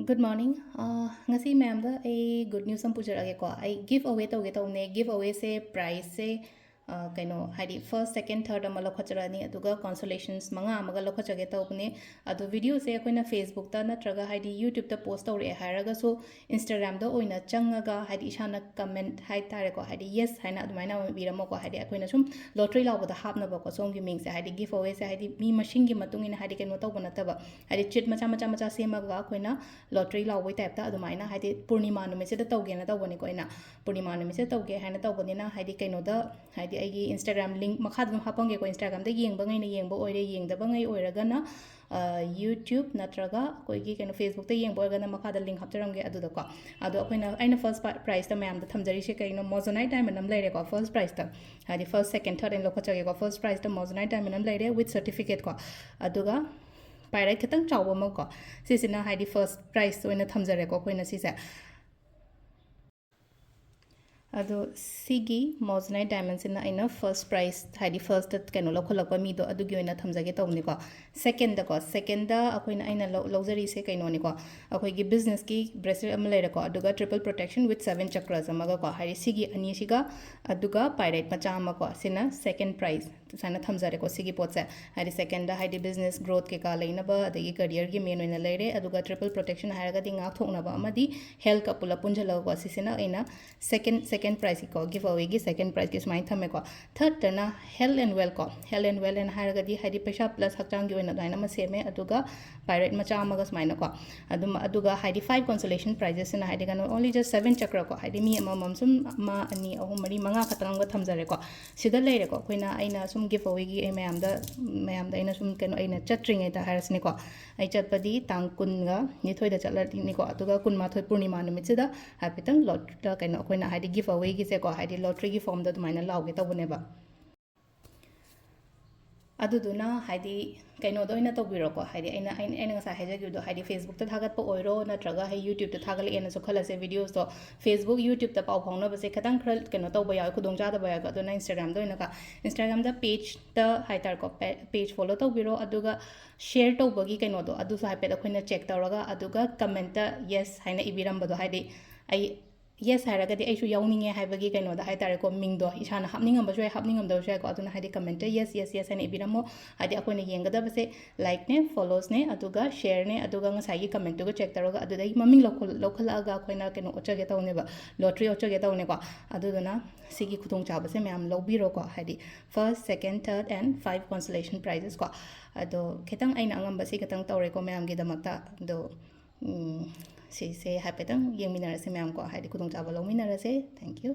Good morning. Ngasi ma'am da ai good news am pujarage ko. I give away to get away give away se prize se kaino hadi first second third amala khacharani aduga consolations manga amaga lokhachage tawbne adu video se akoina Facebook ta natraga hadi YouTube ta post tawre haraga so Instagram da oina changaga hadi ishana comment hai tare ko hadi yes haina adumaina biramo ko hadi akoina sum lottery lawba da hapna ba ko songi ming se hadi give away se hadi mi machine gi matung ina hadi kaino tawbana taba hadi chit macha macha macha semaga akoina lottery lawbai type ta adumaina hadi purnima nume se da tawgena tawbani ko ina purnima nume se tawge haina tawbanina hadi kaino da hadi ꯑꯩꯒꯤ Instagram link ꯃꯈꯥꯗ ꯍꯥꯞꯄꯝꯒꯦꯀꯣ Instagramꯗ ꯌꯦꯡꯕꯉꯩꯅ ꯌꯦꯡꯕ ꯑꯣꯏꯔꯦ ꯌꯦꯡꯗꯕꯉꯩ ꯑꯣꯏꯔꯒꯅ YouTube ꯅꯠꯇ꯭ꯔꯒ ꯑꯩꯈꯣꯏꯒꯤ ꯀꯩꯅꯣ Facebookꯇ ꯌꯦꯡꯕ ꯑꯣꯏꯔꯒꯅ ꯃꯈꯥꯗ ꯂꯤꯡꯛ ꯍꯥꯞꯆꯔꯝꯒꯦ ꯑꯗꯨꯗꯀꯣ ꯑꯗꯣ ꯑꯩꯅ ꯐꯔꯁ ꯄ꯭ꯔꯥꯏꯖꯇ ꯃꯌꯥꯝꯗ ꯊꯝꯖꯔꯤꯁꯦ ꯀꯩꯅꯣ ꯃꯣꯖꯣꯅꯥꯏꯠ ꯗꯥꯏꯃꯟ ꯑꯃ ꯂꯩꯔꯦꯀꯣ ꯐꯔꯁ ꯄ꯭ꯔꯥꯏꯖꯇ ꯍꯥꯏꯗꯤ ꯐꯔꯁ ꯁꯦꯀꯦꯟ ꯊꯔꯗ ꯑꯩꯅ ꯂꯧꯈꯠꯆꯒꯦꯀꯣ ꯐꯔꯁ ꯄ꯭ꯔꯥꯏꯖꯇ ꯃꯣꯖꯣꯅꯥꯏꯠ ꯗꯥꯏꯃꯟ ꯑꯃ ꯂꯩꯔꯦ ꯋꯤꯠ ꯁꯔꯇꯤꯐꯤꯀꯦꯠ ꯀꯣ ꯑꯗꯨꯒ ꯄꯥꯏꯔꯦꯠ ꯈꯤꯇꯪ ꯆꯥꯎꯕ ꯑꯃ ꯀꯣ ꯁꯤꯁꯤꯅ ꯍꯥꯏꯗꯤ ꯐꯔꯁ ꯄ꯭ꯔꯥꯏꯖ ꯑꯣꯏꯅ ꯊꯝꯖꯔꯦꯀꯣ ꯑꯩꯈꯣꯏꯅ ꯁꯤꯁꯦ ꯑꯗꯣ ꯁꯤꯒꯤ ꯃꯣꯖꯅꯥꯏꯠ ꯗꯥꯏꯃꯟꯁꯤꯅ ꯑꯩꯅ ꯐꯔꯁ ꯄ꯭ꯔꯥꯏꯖ ꯍꯥꯏꯗꯤ ꯐꯔꯁꯇ ꯀꯩꯅꯣ ꯂꯧꯈꯠꯂꯛꯄ ꯃꯤꯗꯣ ꯑꯗꯨꯒꯤ ꯑꯣꯏꯅ ꯊꯝꯖꯒꯦ ꯇꯧꯕꯅꯤꯀꯣ ꯁꯦꯀꯦꯟꯗ ꯑꯩꯅ ꯂꯧꯖꯔꯤꯁꯦ ꯀꯩꯅꯣꯅꯤꯀꯣ ꯑꯩꯈꯣꯏꯒꯤ ꯕꯤꯖꯅꯦꯁꯀꯤ ꯕ꯭ꯔꯦꯁꯂꯦꯠ ꯑꯃ ꯂꯩꯔꯦꯀꯣ ꯑꯗꯨꯒ ꯇ꯭ꯔꯤꯄꯜ ꯄ꯭ꯔꯣꯇꯦꯛꯁꯟ ꯋꯤꯠ 7 ꯆꯀ꯭ꯔꯁ ꯑꯃꯒꯀꯣ ꯍꯥꯏꯗꯤ ꯁꯤꯒꯤ ꯑꯅꯤꯁꯤꯒ ꯑꯗꯨꯒ ꯄꯥꯏꯔꯦꯠ ꯃꯆꯥ ꯑꯃꯀꯣ ꯁꯤꯅ ꯁꯦꯀꯦꯟ ꯄ꯭ꯔꯥꯏꯖ ꯁꯨꯃꯥꯏꯅ ꯊꯝꯖꯔꯦꯀꯣ ꯁꯤꯒꯤ ꯄꯣꯠꯁꯦ ꯍꯥꯏꯗꯤ ꯁꯦꯀꯦꯟꯗ ꯍꯥꯏꯗꯤ ꯕꯤꯖꯅꯦꯁ ꯒ꯭ꯔꯣꯊ ꯀꯩꯀꯥ ꯂꯩꯅꯕ ꯑꯗꯒꯤ ꯀꯔꯤꯌꯔꯒꯤ ꯃꯦꯟ ꯑꯣꯏꯅ ꯂꯩꯔꯦ ꯑꯗꯨꯒ ꯇ꯭ꯔꯤꯄꯜ ꯄ꯭ꯔꯣꯇꯦꯛꯁꯟ ꯍꯥꯏꯔꯒꯗꯤ ꯉꯥꯛꯊꯣꯛꯅꯕ ꯑꯃꯗꯤ ꯍꯦꯜꯊꯀ ꯄꯨꯂꯞ ꯄꯨꯟꯓꯜꯂꯒꯀꯣ ꯁꯤꯁꯤꯅ ꯑꯩꯅ ꯁꯦꯀꯦꯟ ꯄ꯭ꯔꯥꯏꯖꯀꯣ ꯒꯤꯐ ꯑꯋꯦꯒꯤ ꯁꯦꯀꯦꯟ ꯄ꯭ꯔꯥꯏꯖꯀꯤ ꯁꯨꯃꯥꯏꯅ ꯊꯝꯃꯦꯀꯣ ꯊꯔꯗꯇꯅ ꯍꯦꯜꯊ ꯑꯦꯟ ꯋꯦꯜ ꯀꯣ ꯍꯦꯜꯊ ꯑꯦꯟ ꯋꯦꯜ ꯍꯥꯏꯅ ꯍꯥꯏꯔꯒꯗꯤ ꯍꯥꯏꯗꯤ ꯄꯩꯁꯥ ꯄ꯭ꯂꯁ ꯍꯛꯆꯥꯡꯒꯤ ꯑꯣꯏꯅ ꯑꯗꯨꯃꯥꯏꯅ ꯑꯃ ꯁꯦꯝꯃꯦ ꯑꯗꯨꯒ ꯄꯥꯏꯔꯦꯠ ꯃꯆꯥ ꯑꯃꯒ ꯁꯨꯃꯥꯏꯅꯀꯣ ꯑꯗꯨꯒ ꯍꯥꯏꯗꯤ 5 ꯀꯣꯟꯁꯣꯂꯦꯁꯟ ꯄ꯭ꯔꯥꯏꯖꯦꯁꯁꯤꯅ ꯍꯥꯏꯗꯤ ꯀꯩꯅꯣ ꯑꯣꯟꯂꯤ ꯖꯁ 7 ꯆꯀ꯭ꯔꯀꯣ ꯍꯥꯏꯗꯤ ꯃꯤ ꯑꯃꯃꯝ ꯁꯨꯝ 1 2 3 4 5 ꯈꯛꯇꯪ ꯑꯃꯒ ꯊꯝꯖꯔꯦꯀോ ꯁꯤꯗ ꯂꯩꯔꯦꯀꯣ ꯑꯩꯅ ꯁꯨꯝ ꯒꯤꯐ ꯑꯋꯦꯒꯤ ꯑꯩ ꯃꯌꯥꯝꯗ ꯑꯩꯅ ꯁꯨꯝ ꯀꯩꯅꯣ ꯑꯩꯅ ꯆꯠꯇ꯭ꯔꯤꯉꯩꯗ ꯍꯥꯏꯔꯁꯤꯅꯦꯀꯣ ꯑꯩ ꯆꯠꯄꯗꯤ ꯇꯥꯡ 10ꯒ 2ꯗ ꯆꯠꯂꯅꯤꯀꯣ ꯑꯗꯨꯒ 12 ꯄꯨꯔꯅꯤꯃꯥ ꯅꯨꯃꯤꯠꯁꯤꯗ ꯍꯥꯏꯐꯦꯠꯇꯪ ꯀꯩꯅꯣ ꯑꯩꯈꯣꯏꯅ ꯍꯥꯏꯗꯤ ꯒꯤꯐ ꯑꯋꯦꯒꯤꯁꯦꯀꯣ ꯍꯥꯏꯗꯤ ꯂꯣꯇ꯭ꯔꯤꯒꯤ ꯐꯣꯔꯝꯗ ꯑꯗꯨꯃꯥꯏꯅ ꯂꯥꯎꯒꯦ ꯇꯧꯕꯅꯦꯕ ꯑꯗꯨꯗꯨꯅ ꯍꯥꯏꯗꯤ ꯀꯩꯅꯣꯗ ꯑꯣꯏꯅ ꯇꯧꯕꯤꯔꯣꯀꯣ ꯍꯥꯏꯗꯤ ꯑꯩꯅ ꯉꯁꯥꯏ ꯍꯥꯏꯖꯈꯤꯕꯗꯣ ꯍꯥꯏꯗꯤ ꯐꯦꯁꯕꯨꯛꯇ ꯊꯥꯒꯠꯄ ꯑꯣꯏꯔꯣ ꯅꯠꯇ꯭ꯔꯒ ꯌꯨꯇ꯭ꯌꯨꯕꯇ ꯊꯥꯒꯠꯂꯛꯑꯦꯅꯁꯨ ꯈꯜꯂꯁꯦ ꯚꯤꯗꯤꯑꯣꯁꯇꯣ ꯐꯦꯁꯕꯨꯛ ꯌꯨꯇ꯭ꯌꯨꯕꯇ ꯄꯥꯎ ꯐꯥꯎꯅꯕꯁꯦ ꯈꯤꯇꯪ ꯈꯔ ꯀꯩꯅꯣ ꯇꯧꯕ ꯌꯥꯎꯋꯦ ꯈꯨꯗꯣꯡꯆꯥꯗꯕ ꯌꯥꯎꯋꯦꯀꯣ ꯑꯗꯨꯅ Instagramꯗ ꯑꯣꯏꯅꯀꯣ Instagramꯗ ꯄꯦꯖꯇ ꯍꯥꯏꯇꯥꯔꯦꯀꯣ ꯄꯦꯖ ꯐꯣꯂꯣ ꯇꯧꯕꯤꯔꯣ ꯑꯗꯨꯒ ꯁꯦꯌꯔ ꯇꯧꯕꯒꯤ ꯀꯩꯅꯣꯗꯣ ꯑꯗꯨꯁꯨ ꯍꯥꯏꯐꯦꯠ ꯑꯩꯈꯣꯏꯅ ꯆꯦꯛ ꯇꯧꯔꯒ ꯑꯗꯨꯒ ꯀꯃꯦꯟꯇ ꯌꯦꯁ ꯍꯥꯏꯅ ꯏꯕꯤꯔꯝꯕꯗꯣ ꯍꯥꯏꯗꯤ ꯑꯩ ꯌꯦꯁ ꯍꯥꯏꯔꯒꯗꯤ ꯑꯩꯁꯨ ꯌꯥꯎꯅꯤꯡꯉꯦ ꯍꯥꯏꯕꯒꯤ ꯀꯩꯅꯣꯗ ꯍꯥꯏꯇꯥꯔꯦꯀꯣ ꯃꯤꯡꯗꯣ ꯏꯁꯥꯅ ꯍꯥꯞꯅꯤꯡꯉꯝꯕꯁꯨ ꯌꯥꯏ ꯍꯥꯞꯅꯤꯡꯉꯝꯗꯕꯁꯨ ꯌꯥꯏꯀꯣ ꯑꯗꯨꯅ ꯍꯥꯏꯗꯤ ꯀꯃꯦꯟꯇ ꯌꯦꯁ ꯍꯥꯏꯅ ꯏꯕꯤꯔꯝꯃꯣ ꯍꯥꯏꯗꯤ ꯑꯩꯈꯣꯏꯅ ꯌꯦꯡꯒꯗꯕꯁꯦ ꯂꯥꯏꯛꯅꯦ ꯐꯣꯂꯣꯁꯅꯦ ꯑꯗꯨꯒ ꯁꯦꯌꯔꯅꯦ ꯑꯗꯨꯒ ꯉꯁꯥꯏꯒꯤ ꯀꯃꯦꯟꯇꯨꯒ ꯆꯦꯛ ꯇꯧꯔꯒ ꯑꯗꯨꯗꯒꯤ ꯃꯃꯤꯡ ꯂꯧꯈꯠꯂꯛꯑꯒ ꯑꯩꯈꯣꯏꯅ ꯀꯩꯅꯣ ꯑꯣꯠꯆꯒꯦ ꯇꯧꯅꯦꯕ ꯂꯣꯇ꯭ꯔꯤ ꯑꯣꯠꯆꯒꯦ ꯇꯧꯅꯦꯀꯣ ꯑꯗꯨꯗꯨꯅ ꯁꯤꯒꯤ ꯈꯨꯗꯣꯡꯆꯥꯕꯁꯦ ꯃꯌꯥꯝ ꯂꯧꯕꯤꯔꯣꯀꯣ ꯍꯥꯏꯗꯤ ꯐꯔꯁ ꯁꯦꯀꯦꯟ ꯊꯔꯗ ꯑꯦꯟ 5 ꯀꯣꯟꯁꯣꯂꯦꯁꯟ ꯄ꯭ꯔꯥꯏꯖꯦꯁ ꯀꯣ ꯑꯗꯣ ꯈꯤꯇꯪ ꯑꯩꯅ ꯑꯉꯝꯕꯁꯤ ꯈꯤꯇꯪ ꯇꯧꯔꯦꯀꯣ ꯃꯌꯥꯝꯒꯤꯗꯃꯛꯇ ꯑꯗꯣ ꯁꯤꯁꯦ ꯍꯥꯏꯐꯦꯠꯇꯪ ꯌꯦꯡꯃꯤꯟꯅꯔꯁꯦ ꯃꯌꯥꯝ ꯀꯣ ꯍꯥꯏꯗꯤ ꯈꯨꯗꯣꯡꯆꯥꯕ ꯂꯧꯃꯤꯟꯅꯔꯁꯦ ꯊꯦꯡꯛ ꯌꯨ